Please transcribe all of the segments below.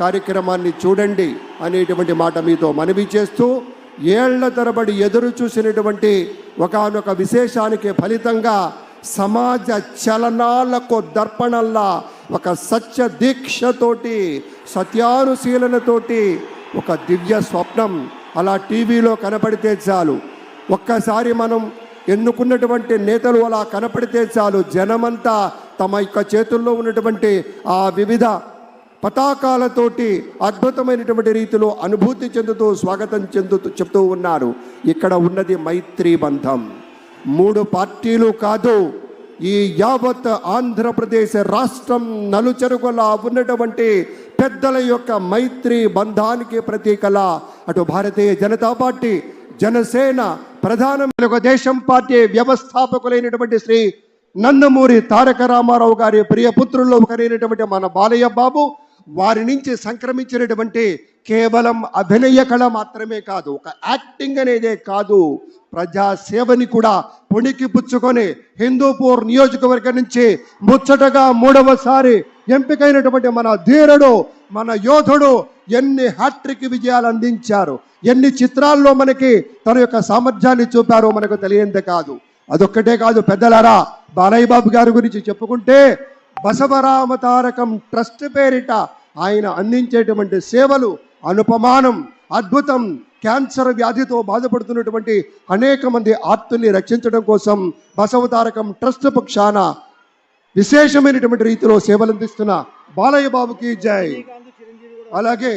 కార్యక్రమాన్ని చూడండి అనేటువంటి మాట మీతో మనవి చేస్తూ, ఏళ్ల తరబడి ఎదురు చూసినటువంటి ఒకానొక విశేషానికి ఫలితంగా సమాజ చలనాలకు దర్పణల్లా ఒక సత్య దీక్షతోటి, సత్యానుశీలనతోటి ఒక దివ్య స్వప్నం అలా టీవీలో కనపడితే చాలు, ఒక్కసారి మనం ఎన్నుకున్నటువంటి నేతలు అలా కనపడితే చాలు, జనమంతా తమ యొక్క చేతుల్లో ఉన్నటువంటి ఆ వివిధ పతాకాలతోటి అద్భుతమైనటువంటి రీతిలో అనుభూతి చెందుతూ స్వాగతం చెప్తూ ఉన్నారు. ఇక్కడ ఉన్నది మైత్రీ బంధం. 3 పార్టీలు కాదు, ఈ యావత్ ఆంధ్రప్రదేశ్ రాష్ట్రం నలుచెరుగులా ఉన్నటువంటి పెద్దల యొక్క మైత్రీ బంధానికి ప్రతీకలా అటు భారతీయ జనతా పార్టీ, జనసేన, ప్రధానమైన దేశం పార్టీ వ్యవస్థాపకులైనటువంటి శ్రీ నందమూరి తారక రామారావు గారి ప్రియపుత్రుల్లో ఒకరైనటువంటి మన బాలయ్య బాబు, వారి నుంచి సంక్రమించినటువంటి కేవలం అభినయ కళ మాత్రమే కాదు, ఒక యాక్టింగ్ అనేదే కాదు, ప్రజాసేవని కూడా పొణికి పుచ్చుకొని హిందూపూర్ నియోజకవర్గం నుంచి ముచ్చటగా 3వసారి ఎంపికైనటువంటి మన ధీరుడు, మన యోధుడు ఎన్ని హ్యాట్రిక్ విజయాలు అందించారు, ఎన్ని చిత్రాల్లో మనకి తన యొక్క సామర్థ్యాన్ని చూపారో మనకు తెలియందే కాదు. అదొక్కటే కాదు పెద్దలారా, బాలయ్య బాబు గారి గురించి చెప్పుకుంటే బసవరామ తారకం ట్రస్ట్ పేరిట ఆయన అందించేటువంటి సేవలు అనుపమానం, అద్భుతం. క్యాన్సర్ వ్యాధితో బాధపడుతున్నటువంటి అనేక మంది ఆర్తుల్ని రక్షించడం కోసం బసవ తారకం ట్రస్ట్ పక్షాన విశేషమైనటువంటి రీతిలో సేవలు అందిస్తున్న బాలయ్య బాబుకి జై. అలాగే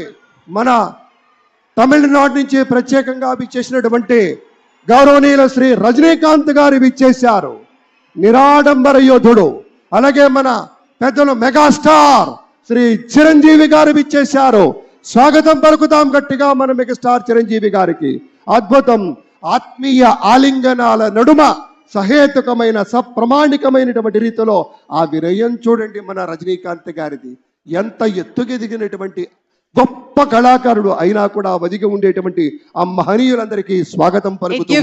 మన తమిళనాడు నుంచి ప్రత్యేకంగా విచ్చేసినటువంటి గౌరవనీయుల శ్రీ రజనీకాంత్ గారు విచ్చేశారు, నిరాడంబర యోధుడు. అలాగే మన పెద్దలు మెగాస్టార్ శ్రీ చిరంజీవి గారు విచ్చేశారు. స్వాగతం పలుకుతాం గట్టిగా మన మెగాస్టార్ చిరంజీవి గారికి. అద్భుతం. ఆత్మీయ ఆలింగనాల నడుమ సహేతుకమైన సప్రమాణికమైనటువంటి రీతిలో ఆ వినయం చూడండి మన రజనీకాంత్ గారిది. ఎంత ఎత్తుకెదిగినటువంటి గొప్ప కళాకారుడు అయినా కూడా ఒదిగి ఉండేటువంటి ఆ మహనీయులందరికీ స్వాగతం పలుకుతూ